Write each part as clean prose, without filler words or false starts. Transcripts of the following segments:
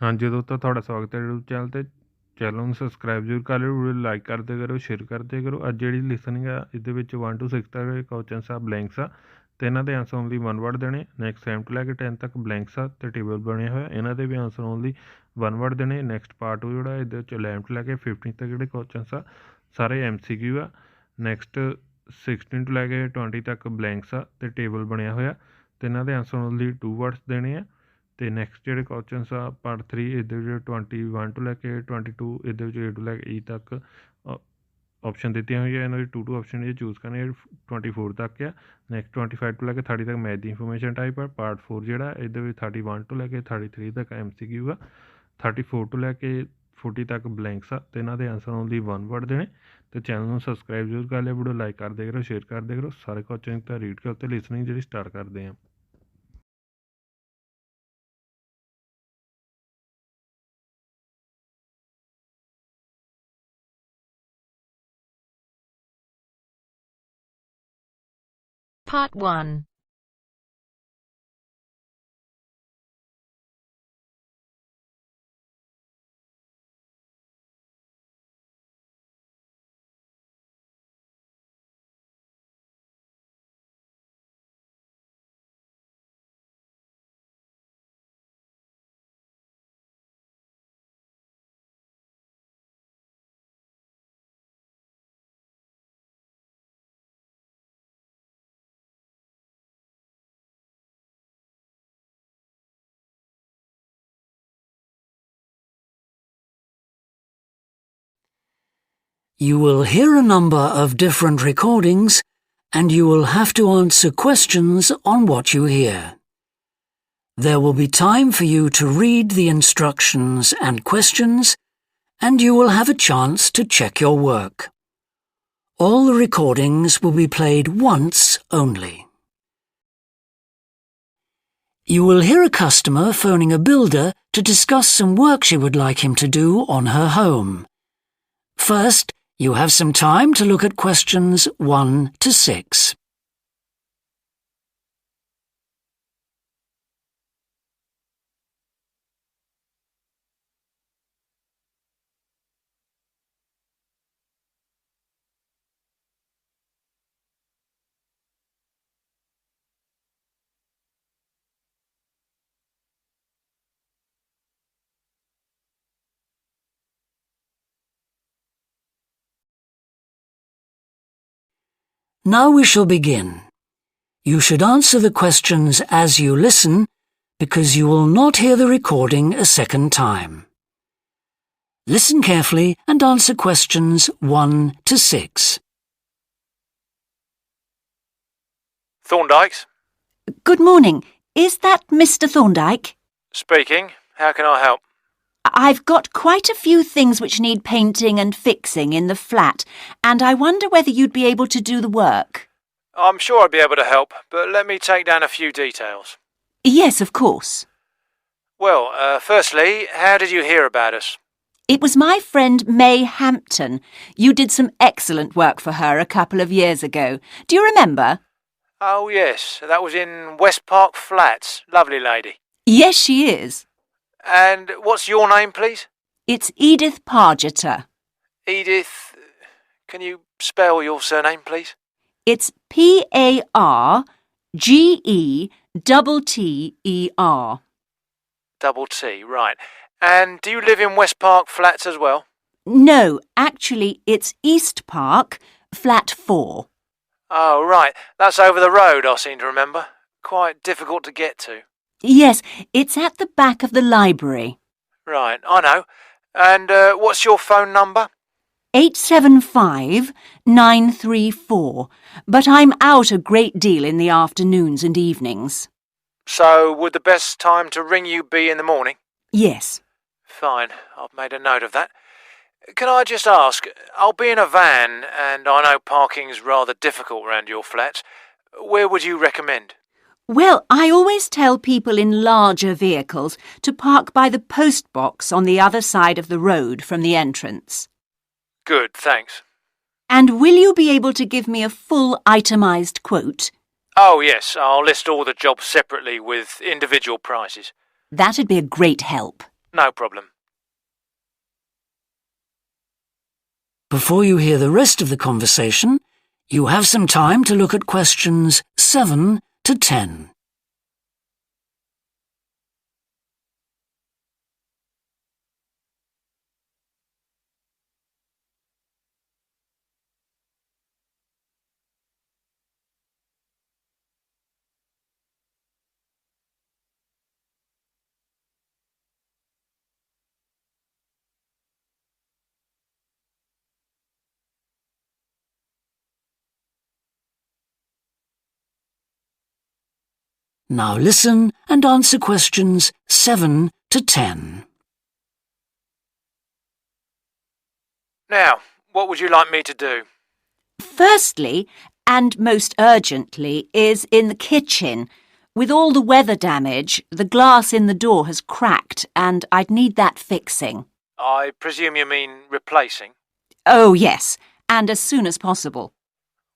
ਹਾਂਜੀ ਦੋਸਤੋ, ਤੁਹਾਡਾ ਸਵਾਗਤ ਹੈ YouTube ਚੈਨਲ ਤੇ। ਚੈਨਲ ਨੂੰ ਸਬਸਕ੍ਰਾਈਬ ਜ਼ਰੂਰ ਕਰ ਲਿਓ, ਵੀਡੀਓ ਲਾਈਕ ਕਰਦੇ ਕਰੋ, ਸ਼ੇਅਰ ਕਰਦੇ ਕਰੋ। ਅੱਜ ਜਿਹੜੀ ਲਿਸਨਿੰਗ ਆ ਇਹਦੇ ਵਿੱਚ 1 to 6 ਤੱਕ ਕੁਐਸਚਨਸ ਆ, ਬਲੈਂਕਸ ਆ, ਤੇ ਇਹਨਾਂ ਦੇ ਆਂਸਰ ਓਨਲੀ 1 ਵਰਡ ਦੇਣੇ। ਨੈਕਸਟ 7 ਤੋਂ ਲੈ ਕੇ 10 ਤੱਕ ਬਲੈਂਕਸ ਆ ਤੇ ਟੇਬਲ ਬਣਿਆ ਹੋਇਆ, ਇਹਨਾਂ ਦੇ ਵੀ ਆਂਸਰ ਓਨਲੀ 1 ਵਰਡ ਦੇਣੇ। ਨੈਕਸਟ ਪਾਰਟ ਜਿਹੜਾ ਇਹਦੇ ਵਿੱਚ 11 ਤੋਂ ਲੈ ਕੇ 15 ਤੱਕ ਜਿਹੜੇ ਕੁਐਸਚਨਸ ਆ ਸਾਰੇ MCQ ਆ। ਨੈਕਸਟ 16 ਤੋਂ ਲੈ ਕੇ 20 ਤੱਕ ਬਲੈਂਕਸ ਆ ਤੇ ਟੇਬਲ ਬਣਿਆ ਹੋਇਆ, ਤੇ ਇਹਨਾਂ ਦੇ ਆਂਸਰ ਓਨਲੀ 2 ਵਰਡਸ ਦੇਣੇ ਆ। ਤੇ ਨੈਕਸਟ ਜਿਹੜੇ ਕੁਐਸਚਨਸ ਆ ਪਾਰਟ 3 ਇਹਦੇ ਵਿੱਚ 21 ਤੋਂ ਲੈ ਕੇ 22 ਇਹਦੇ ਵਿੱਚ A ਤੋਂ ਲੈ ਕੇ E ਤੱਕ ਆਪਸ਼ਨ ਦਿੱਤੀਆਂ ਹੋਈਆਂ। ਇਹਨਾਂ ਦੀ 2 ਆਪਸ਼ਨ ਇਹ ਚੂਜ਼ ਕਰਨੇ 24 ਤੱਕ ਆ। ਨੈਕਸਟ 25 ਤੋਂ ਲੈ ਕੇ 30 ਤੱਕ ਮੈਥ ਦੀ ਇਨਫੋਰਮੇਸ਼ਨ ਟਾਈਪ ਆ। ਪਾਰਟ 4 ਜਿਹੜਾ ਇਹਦੇ ਵਿੱਚ 31 ਤੋਂ ਲੈ ਕੇ 33 ਤੱਕ MCQ ਆ। 34 ਤੋਂ ਲੈ ਕੇ 40 ਤੱਕ ਬਲੈਂਕਸ ਆ ਤੇ ਇਹਨਾਂ ਦੇ ਆਂਸਰ ਓਨਲੀ 1 ਵਰਡ ਦੇਣੇ। ਤੇ ਚੈਨਲ ਨੂੰ ਸਬਸਕ੍ਰਾਈਬ ਜ਼ਰੂਰ ਕਰ ਲਿਓ, ਵੀਡੀਓ ਲਾਈਕ ਕਰਦੇ ਕਰੋ, ਸ਼ੇਅਰ ਕਰਦੇ ਕਰੋ। ਸਾਰੇ ਕੁਐਸਚਨ ਤਾਂ ਰੀਡ ਕਰਕੇ ਲਿਸਨਿੰਗ ਜਿਹੜੀ ਸਟਾਰਟ ਕਰਦੇ ਆ। Part 1. You will hear a number of different recordings, and you will have to answer questions on what you hear. There will be time for you to read the instructions and questions, and you will have a chance to check your work. All the recordings will be played once only. You will hear a customer phoning a builder to discuss some work she would like him to do on her home. First, you have some time to look at questions 1 to 6. Now we shall begin. You should answer the questions as you listen, because you will not hear the recording a second time. Listen carefully and answer questions 1 to 6. Thorndike's? Good morning. Is that Mr. Thorndike? Speaking. How can I help? I've got quite a few things which need painting and fixing in the flat, and I wonder whether you'd be able to do the work. I'm sure I'd be able to help, but let me take down a few details. Yes, of course. Well, firstly, how did you hear about us? It was my friend May Hampton. You did some excellent work for her a couple of years ago. Do you remember? Oh, yes. That was in West Park Flats. Lovely lady. Yes, she is. And what's your name, please? It's Edith Pargeter. Edith. Can you spell your surname, please? It's Pargeter. Double T, right. And do you live in West Park Flats as well? No, actually, it's East Park, flat 4. Oh, right. That's over the road, I seem to remember. Quite difficult to get to. Yes, it's at the back of the library. Right, I know. And what's your phone number? 875-934, but I'm out a great deal in the afternoons and evenings. So, would the best time to ring you be in the morning? Yes. Fine, I've made a note of that. Can I just ask, I'll be in a van, and I know parking's rather difficult around your flats. Where would you recommend? Well, I always tell people in larger vehicles to park by the post box on the other side of the road from the entrance. Good, thanks. And will you be able to give me a full itemised quote? Oh, yes, I'll list all the jobs separately with individual prices. That'd be a great help. no problem. Before you hear the rest of the conversation, you have some time to look at questions 7 to 10. Now listen and answer questions 7 to 10. Now, what would you like me to do? Firstly, and most urgently, is in the kitchen. With all the weather damage, the glass in the door has cracked and I'd need that fixing. I presume you mean replacing? Oh, yes, and as soon as possible.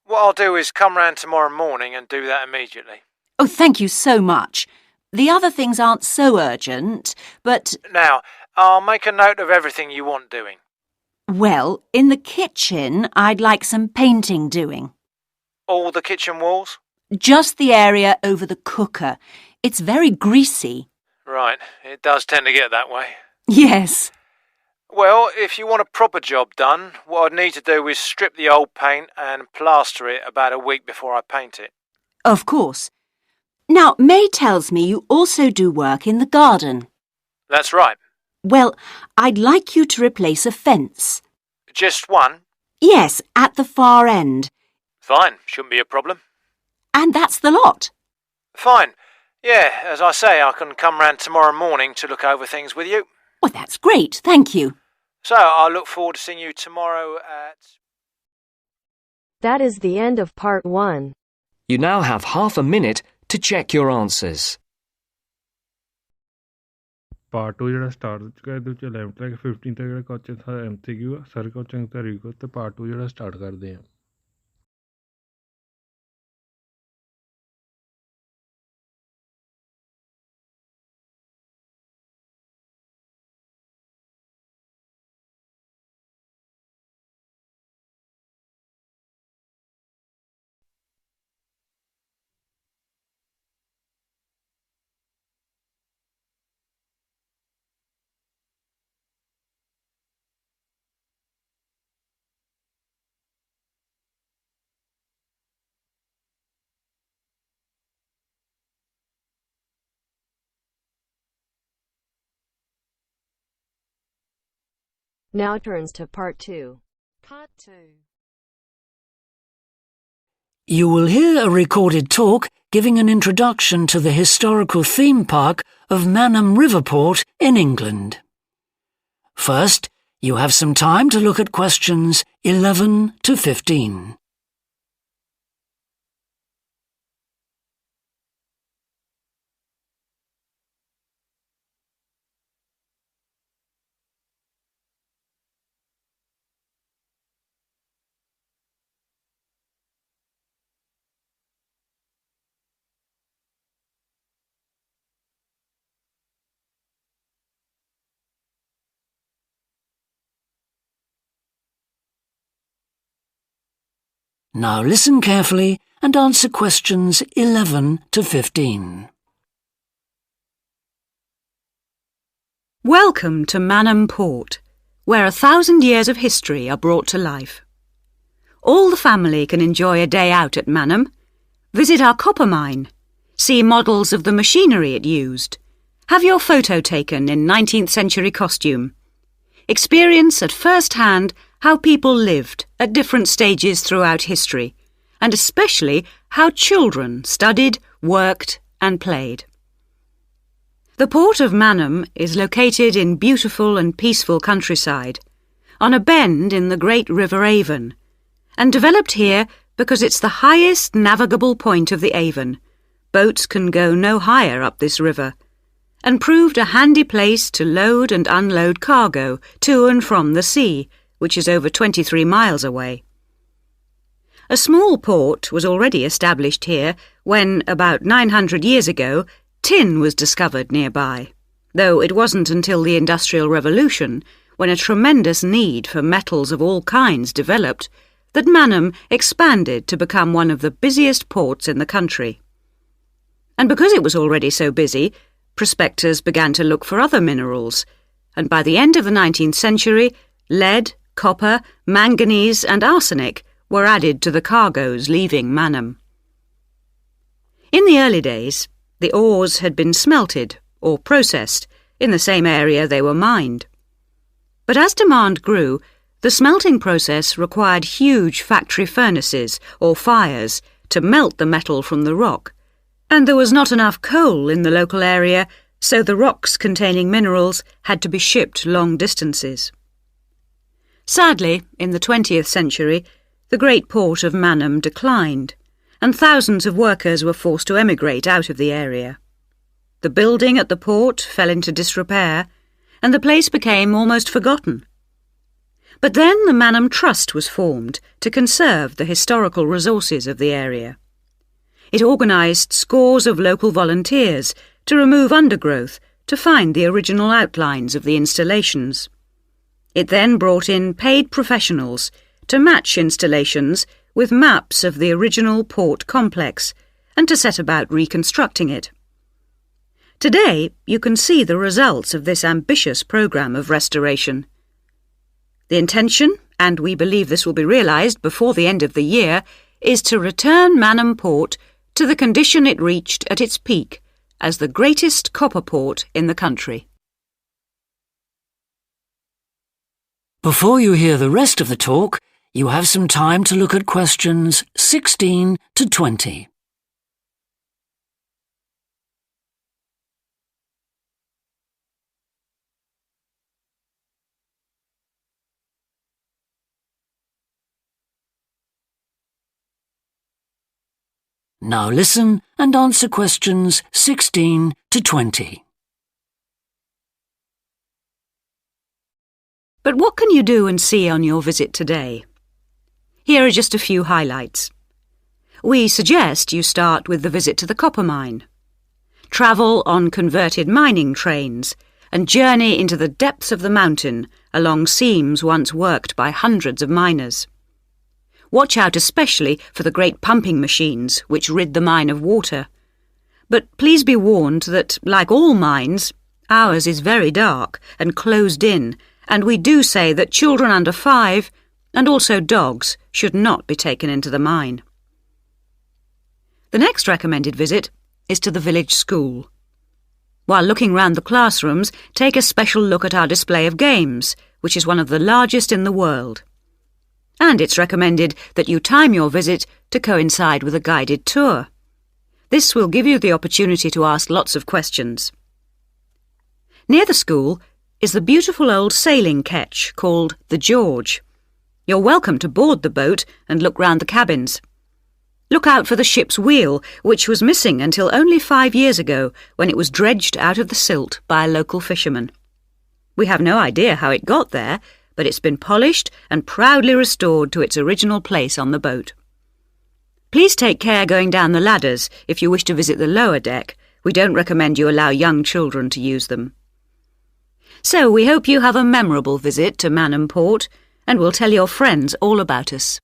What I'll do is come round tomorrow morning and do that immediately. Oh, thank you so much. The other things aren't so urgent, but... Now, I'll make a note of everything you want doing. Well, in the kitchen, I'd like some painting doing. All the kitchen walls? Just the area over the cooker. It's very greasy. Right, it does tend to get that way. Yes. Well, if you want a proper job done, what I'd need to do is strip the old paint and plaster it about a week before I paint it. Of course. Now, May tells me you also do work in the garden. That's right. Well, I'd like you to replace a fence. Just one? Yes, at the far end. Fine, shouldn't be a problem. And that's the lot. Fine. Yeah, as I say, I can come round tomorrow morning to look over things with you. Well, that's great, thank you. So, I look forward to seeing you tomorrow at... That is the end of part 1. You now have half a minute to check your answers. Part 2 ਜਿਹੜਾ start ਹੋ ਚੁੱਕਾ ਇਹਦੇ ਵਿੱਚ 11 ਤੱਕ 15 ਤੱਕ ਜਿਹੜਾ question था MCQ ਆ ਸਾਰੇ ਕੁਐਸਚਨ ਦਾ ਰਿਵਿਊ ਤੇ ਪਾਰਟ 2 ਜਿਹੜਾ ਸਟਾਰਟ ਕਰਦੇ ਆ Now turns to part 2. Part 2. You will hear a recorded talk giving an introduction to the historical theme park of Mannum Riverport in England. First, you have some time to look at questions 11 to 15. Now listen carefully and answer questions 11 to 15. Welcome to Mannum Port, where 1,000 years of history are brought to life. All the family can enjoy a day out at Mannum. Visit our copper mine. See models of the machinery it used. Have your photo taken in 19th century costume. Experience at first hand how people lived at different stages throughout history, and especially how children studied, worked and played. The port of Mannum is located in beautiful and peaceful countryside, on a bend in the great River Avon, and developed here because it's the highest navigable point of the Avon. Boats can go no higher up this river, and proved a handy place to load and unload cargo to and from the sea, which is over 23 miles away. A small port was already established here when, about 900 years ago, tin was discovered nearby. though it wasn't until the Industrial Revolution, when a tremendous need for metals of all kinds developed, that Mannum expanded to become one of the busiest ports in the country. And because it was already so busy, prospectors began to look for other minerals, and by the end of the 19th century, lead, copper, manganese and arsenic were added to the cargoes leaving Mannum. In the early days, the ores had been smelted or processed in the same area they were mined. But as demand grew, the smelting process required huge factory furnaces or fires to melt the metal from the rock, and there was not enough coal in the local area, so the rocks containing minerals had to be shipped long distances. Sadly, in the 20th century, the great port of Mannum declined, and thousands of workers were forced to emigrate out of the area. The building at the port fell into disrepair, and the place became almost forgotten. But then the Mannum Trust was formed to conserve the historical resources of the area. It organised scores of local volunteers to remove undergrowth to find the original outlines of the installations. It then brought in paid professionals to match installations with maps of the original port complex and to set about reconstructing it. Today, you can see the results of this ambitious programme of restoration. The intention, and we believe this will be realised before the end of the year, is to return Mannum Port to the condition it reached at its peak as the greatest copper port in the country. Before you hear the rest of the talk, you have some time to look at questions 16 to 20. Now listen and answer questions 16 to 20. But what can you do and see on your visit today? Here are just a few highlights. We suggest you start with the visit to the copper mine. Travel on converted mining trains and journey into the depths of the mountain along seams once worked by hundreds of miners. Watch out especially for the great pumping machines which rid the mine of water. But please be warned that, like all mines, ours is very dark and closed in, and we do say that children under 5 and also dogs should not be taken into the mine. The next recommended visit is to the village school. While looking round the classrooms, take a special look at our display of games, which is one of the largest in the world. And it's recommended that you time your visit to coincide with a guided tour. This will give you the opportunity to ask lots of questions. Near the school is the beautiful old sailing ketch called the George. You're welcome to board the boat and look round the cabins. Look out for the ship's wheel, which was missing until only 5 years ago when it was dredged out of the silt by a local fisherman. We have no idea how it got there, but it's been polished and proudly restored to its original place on the boat. Please take care going down the ladders if you wish to visit the lower deck. We don't recommend you allow young children to use them. So we hope you have a memorable visit to Mannum Port, and will tell your friends all about us.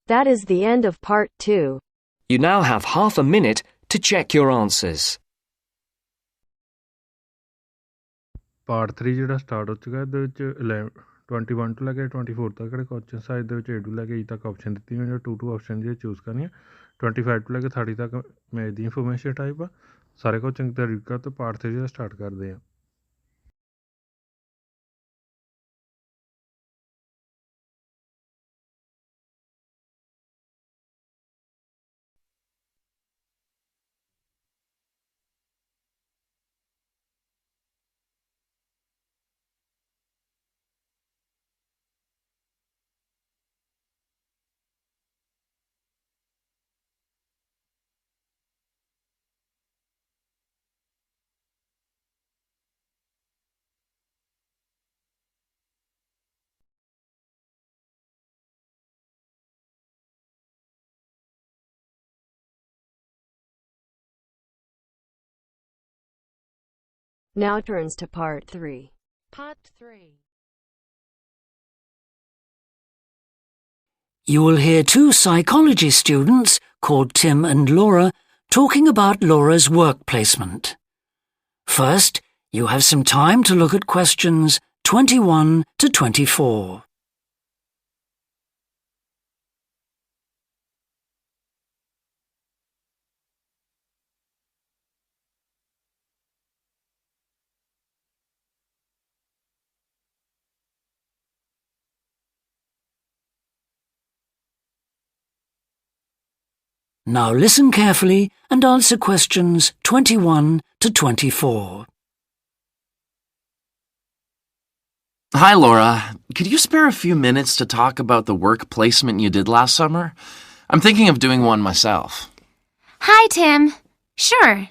That is the end of part 2. You now have half a minute to check your answers. Part 3 ਜਿਹੜਾ start ਹੋ ਚੁੱਕਾ ਇਹਦੇ ਵਿੱਚ 21 ਤੋਂ ਲੈ ਕੇ 24 ਤੱਕ ਜਿਹੜੇ questions ਆ ਇਹਦੇ ਵਿੱਚ A ਤੋਂ ਲੈ ਕੇ E ਤੱਕ ਆਪਸ਼ਨ ਦਿੱਤੀ ਹੋਈ ਹੈ 2 ਆਪਸ਼ਨ ਜਿਹੜੇ ਚੂਜ਼ ਕਰਨੀ ਹੈ 25 ਤੋਂ ਲੈ ਕੇ 30 ਤੱਕ ਮੈਥ ਦੀ ਇਨਫੋਰਮੇਸ਼ਨ ਟਾਈਪ ਆ ਸਾਰੇ ਕੁਐਸਚਨ ਦਾ ਰੀਡ ਕਰ ਤੇ ਪਾਰਟ 3 ਜਿਹੜਾ ਸਟਾਰਟ ਕਰਦੇ ਆ Now turns to Part 3. Part 3. You will hear two psychology students called Tim and Laura talking about Laura's work placement. First, you have some time to look at questions 21 to 24. Now listen carefully and answer questions 21 to 24. Hi, Laura. Could you spare a few minutes to talk about the work placement you did last summer? I'm thinking of doing one myself. Hi, Tim. Sure.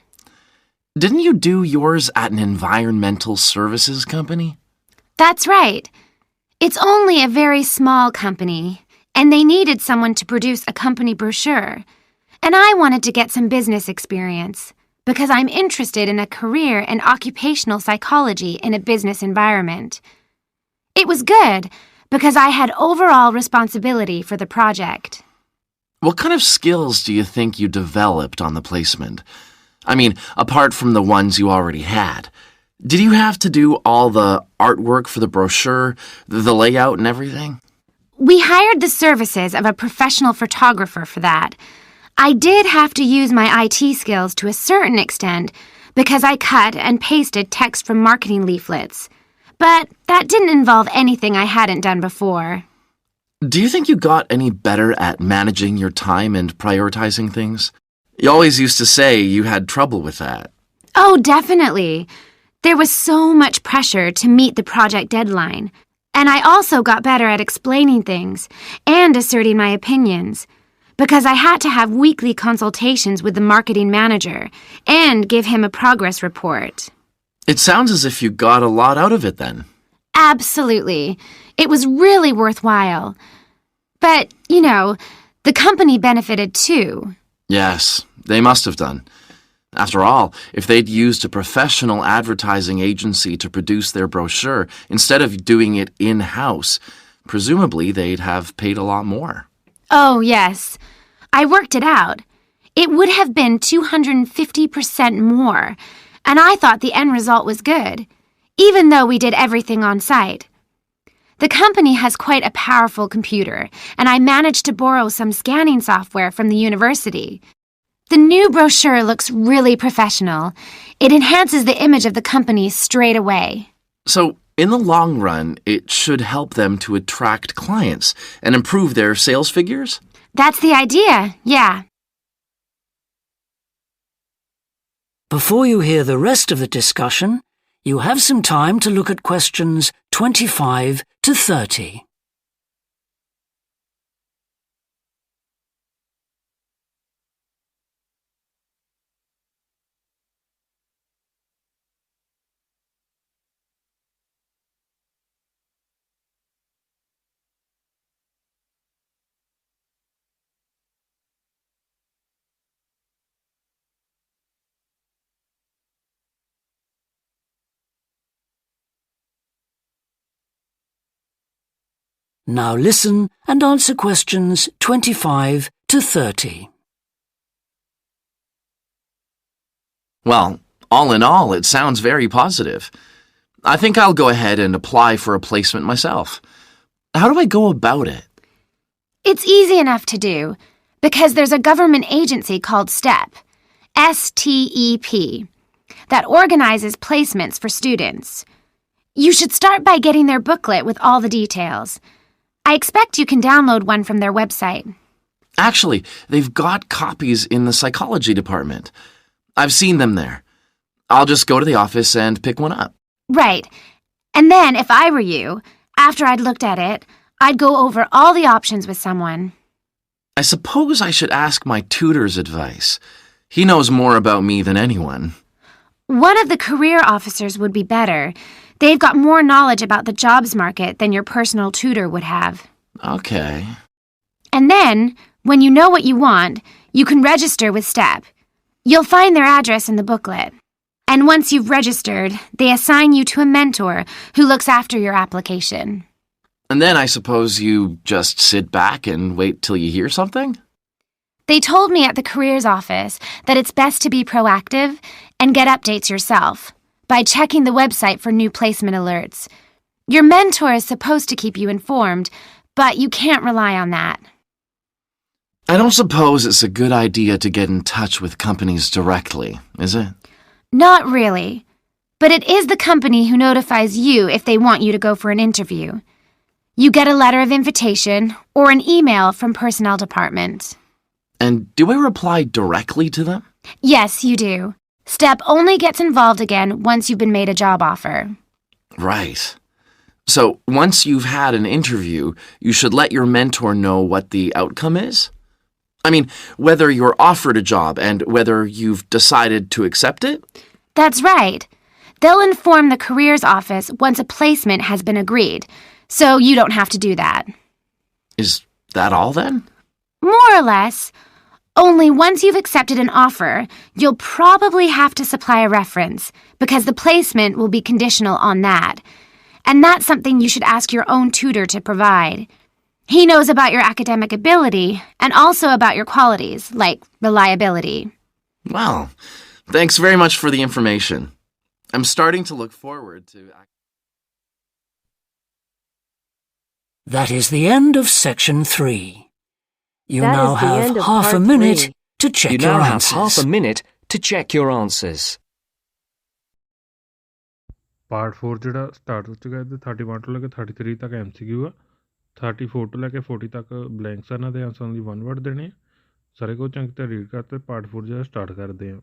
Didn't you do yours at an environmental services company? That's right. It's only a very small company, and they needed someone to produce a company brochure. And I wanted to get some business experience because I'm interested in a career in occupational psychology in a business environment. It was good because I had overall responsibility for the project. What kind of skills do you think you developed on the placement? I mean, apart from the ones you already had. Did you have to do all the artwork for the brochure, the layout and everything? We hired the services of a professional photographer for that. I did have to use my IT skills to a certain extent because I cut and pasted text from marketing leaflets. But that didn't involve anything I hadn't done before. Do you think you got any better at managing your time and prioritizing things? You always used to say you had trouble with that. Oh, definitely. There was so much pressure to meet the project deadline. And I also got better at explaining things and asserting my opinions, because I had to have weekly consultations with the marketing manager and give him a progress report. It sounds as if you got a lot out of it then. Absolutely. It was really worthwhile. But, the company benefited too. Yes, they must have done. After all, if they'd used a professional advertising agency to produce their brochure instead of doing it in-house, presumably they'd have paid a lot more. Oh, yes. I worked it out. It would have been 250% more, and I thought the end result was good, even though we did everything on site. The company has quite a powerful computer, and I managed to borrow some scanning software from the university. The new brochure looks really professional. It enhances the image of the company straight away. So, in the long run, it should help them to attract clients and improve their sales figures? That's the idea, yeah. Before you hear the rest of the discussion, you have some time to look at questions 25 to 30. Now listen and answer questions 25 to 30. Well, all in all, it sounds very positive. I think I'll go ahead and apply for a placement myself. How do I go about it? It's easy enough to do, because there's a government agency called STEP, S-T-E-P, that organizes placements for students. You should start by getting their booklet with all the details. I expect you can download one from their website. Actually, they've got copies in the psychology department. I've seen them there. I'll just go to the office and pick one up. Right. And then, if I were you, after I'd looked at it, I'd go over all the options with someone. I suppose I should ask my tutor's advice. He knows more about me than anyone. One of the career officers would be better. They've got more knowledge about the jobs market than your personal tutor would have. Okay. And then, when you know what you want, you can register with STEP. You'll find their address in the booklet. And once you've registered, they assign you to a mentor who looks after your application. And then I suppose you just sit back and wait till you hear something? They told me at the careers office that it's best to be proactive and get updates yourself by checking the website for new placement alerts. Your mentor is supposed to keep you informed, but you can't rely on that. I don't suppose it's a good idea to get in touch with companies directly, is it? Not really. But it is the company who notifies you if they want you to go for an interview. You get a letter of invitation or an email from personnel department. And do I reply directly to them? Yes, you do. STEP only gets involved again once you've been made a job offer. Right. So once you've had an interview, you should let your mentor know what the outcome is? I mean, whether you're offered a job and whether you've decided to accept it? That's right. They'll inform the careers office once a placement has been agreed, so you don't have to do that. Is that all then? More or less. Only once you've accepted an offer, you'll probably have to supply a reference, because the placement will be conditional on that. And that's something you should ask your own tutor to provide. He knows about your academic ability and also about your qualities, like reliability. Well, thanks very much for the information. I'm starting to look forward to... That is the end of section 3. You That now is the have end of half a part minute 3. to check You your now have answers. half a minute to check your answers. Part 4 ਜਿਹੜਾ start ਹੋ ਚੁੱਕਾ ਹੈ ਤੇ 31 ਤੋਂ ਲੈ ਕੇ 33 ਤੱਕ MCQ ਆ 34 ਤੋਂ ਲੈ ਕੇ 40 ਤੱਕ ਬਲੈਂਕਸ ਆ ਇਹਨਾਂ ਦੇ ਆਂਸਰਾਂ ਲਈ 1 ਵਰਡ ਦੇਣੇ ਆ ਸਾਰੇ ਕੁਝ ਚੰਗੀ ਤਰ੍ਹਾਂ ਰੀਡ ਕਰਤੇ ਪਾਰਟ 4 ਜਿਹੜਾ ਸਟਾਰਟ ਕਰਦੇ ਆ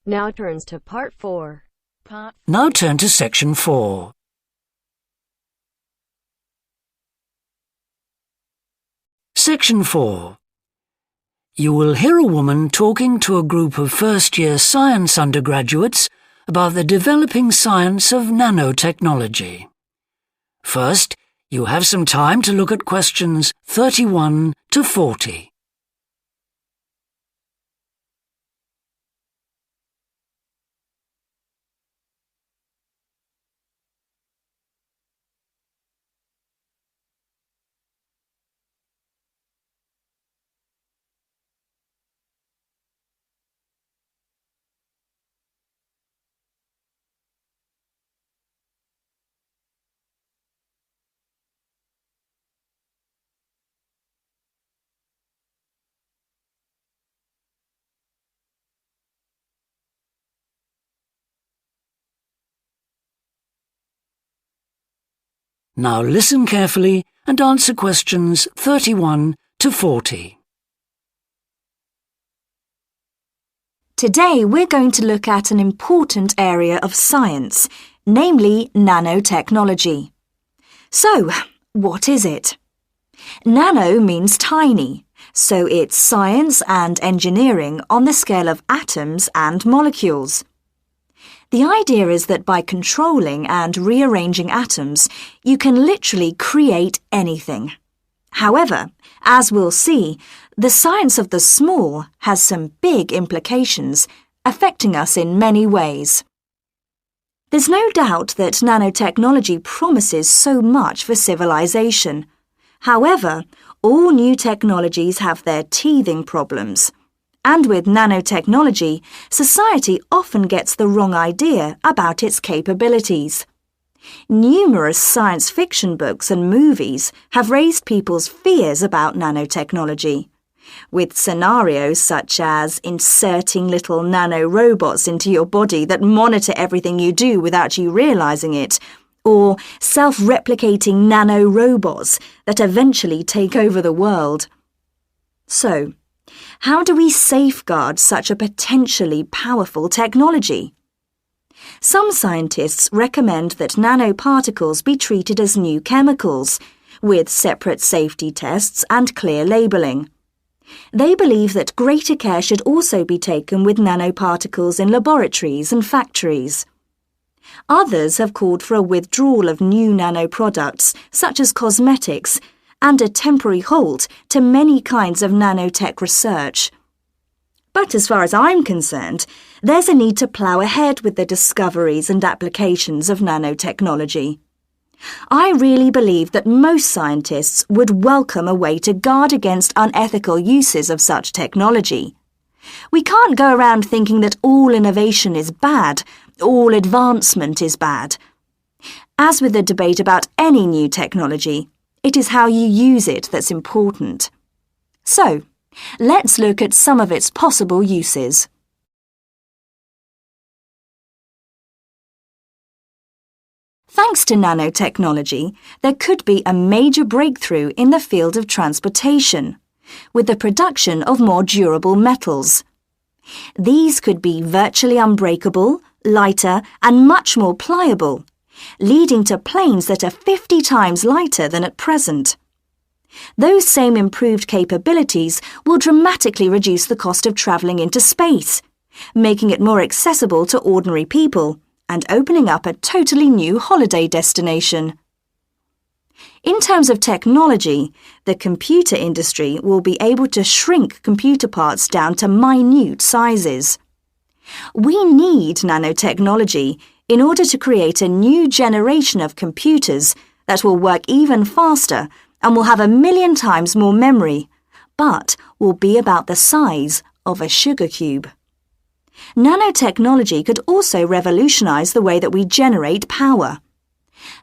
Now turns to part 4. Now turn to section 4. Section 4. You will hear a woman talking to a group of first-year science undergraduates about the developing science of nanotechnology. First, you have some time to look at questions 31 to 40. Now listen carefully and answer questions 31 to 40. Today we're going to look at an important area of science, namely nanotechnology. So, what is it? Nano means tiny, so it's science and engineering on the scale of atoms and molecules. The idea is that by controlling and rearranging atoms, you can literally create anything. However, as we'll see, the science of the small has some big implications, affecting us in many ways. There's no doubt that nanotechnology promises so much for civilization. However, all new technologies have their teething problems. And with nanotechnology, society often gets the wrong idea about its capabilities. Numerous science fiction books and movies have raised people's fears about nanotechnology, with scenarios such as inserting little nanorobots into your body that monitor everything you do without you realizing it, or self-replicating nano-robots that eventually take over the world. So, how do we safeguard such a potentially powerful technology? Some scientists recommend that nanoparticles be treated as new chemicals, with separate safety tests and clear labelling. They believe that greater care should also be taken with nanoparticles in laboratories and factories. Others have called for a withdrawal of new nanoproducts, such as cosmetics, and a temporary halt to many kinds of nanotech research. But as far as I'm concerned, there's a need to plough ahead with the discoveries and applications of nanotechnology. I really believe that most scientists would welcome a way to guard against unethical uses of such technology. We can't go around thinking that all innovation is bad, all advancement is bad. As with the debate about any new technology, it is how you use it that's important. So, let's look at some of its possible uses. Thanks to nanotechnology, there could be a major breakthrough in the field of transportation, with the production of more durable metals. These could be virtually unbreakable, lighter, and much more pliable, leading to planes that are 50 times lighter than at present. Those same improved capabilities will dramatically reduce the cost of travelling into space, making it more accessible to ordinary people and opening up a totally new holiday destination. In terms of technology, the computer industry will be able to shrink computer parts down to minute sizes. We need nanotechnology in order to create a new generation of computers that will work even faster and will have 1,000,000 times more memory, but will be about the size of a sugar cube. Nanotechnology could also revolutionize the way that we generate power.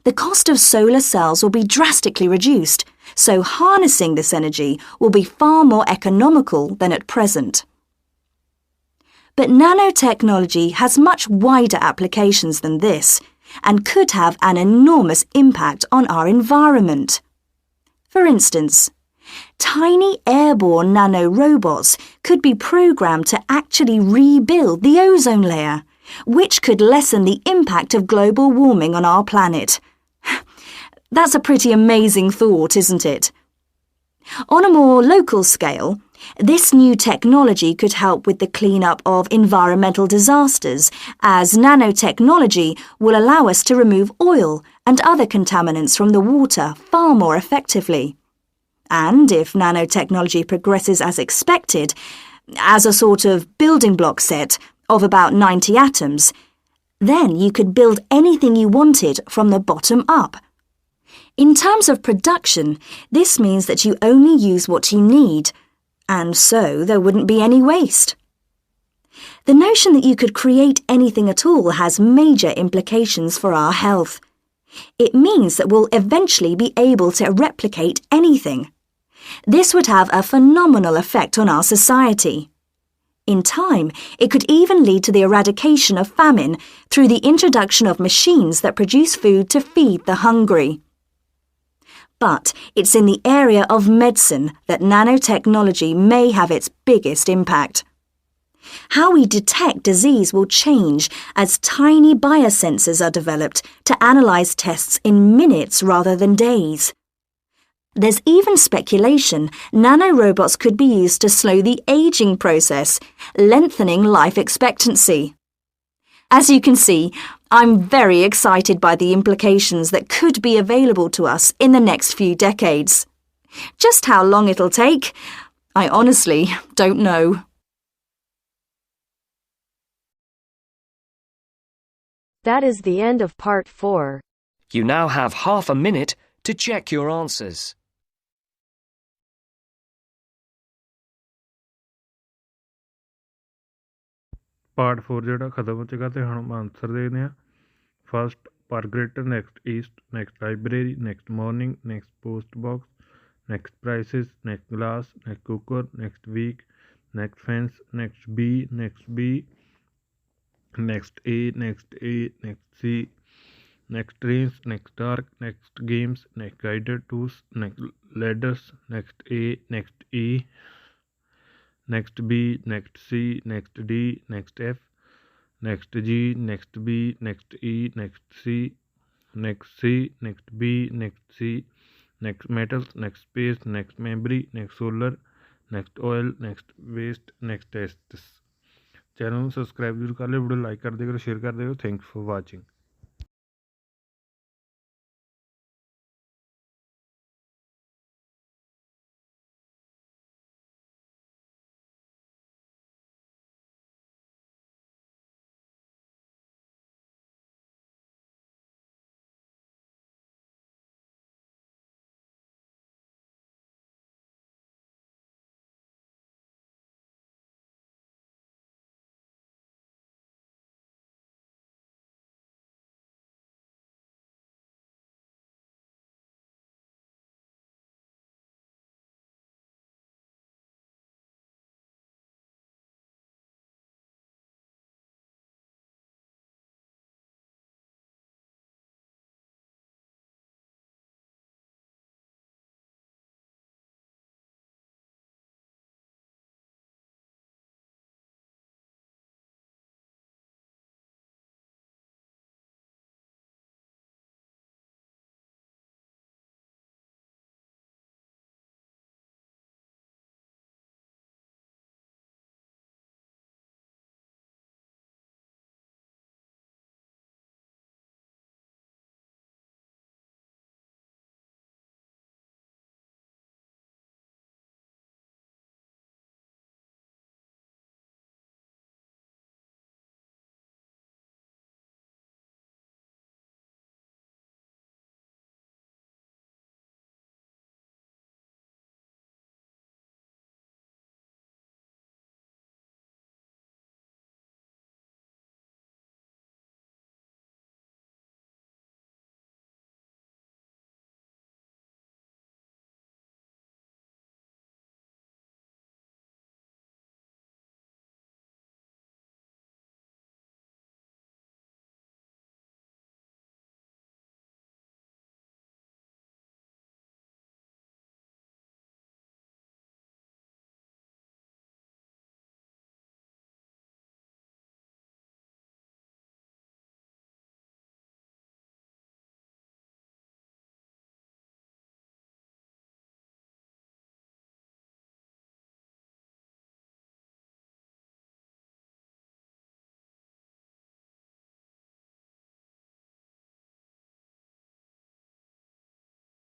The cost of solar cells will be drastically reduced, so harnessing this energy will be far more economical than at present. But nanotechnology has much wider applications than this and could have an enormous impact on our environment. For instance, tiny airborne nanorobots could be programmed to actually rebuild the ozone layer, which could lessen the impact of global warming on our planet. That's a pretty amazing thought, isn't it? On a more local scale, this new technology could help with the cleanup of environmental disasters, as nanotechnology will allow us to remove oil and other contaminants from the water far more effectively. And if nanotechnology progresses as expected, as a sort of building block set of about 90 atoms, then you could build anything you wanted from the bottom up. In terms of production, this means that you only use what you need, and so there wouldn't be any waste. The notion that you could create anything at all has major implications for our health. It means that we'll eventually be able to replicate anything. This would have a phenomenal effect on our society. In time, it could even lead to the eradication of famine through the introduction of machines that produce food to feed the hungry. But it's in the area of medicine that nanotechnology may have its biggest impact. How we detect disease will change as tiny biosensors are developed to analyze tests in minutes rather than days. There's even speculation nanorobots could be used to slow the aging process, lengthening life expectancy. As you can see, I'm very excited by the implications that could be available to us in the next few decades. Just how long it'll take, I honestly don't know. That is the end of part 4. You now have half a minute to check your answers. Part 4 ਜਿਹੜਾ ਖਤਮ ਹੋ ਚੁੱਕਾ ਤੇ ਹੁਣ answer ਦੇਖਦੇ ਹਾਂ। First ਪਰਗਰੇਟਰ, next east, next library, next morning, next post box, next prices, next glass, next cooker, next week, next fans, next B, next C, next trains, next dark, next games, next guided tours, next ladders, next A, next E, next B, next C, next D, next F, next G, next B, next E, next C, next C, next B, next C, next metals, next space, next memory, next solar, next oil, next waste, next tests। Channel ਨੂੰ subscribe ਜ਼ਰੂਰ ਕਰ ਲਿਓ, video like ਕਰ ਦਿਆ ਕਰੋ, share ਕਰ ਦਿਓ। Thanks for ਵਾचिंग।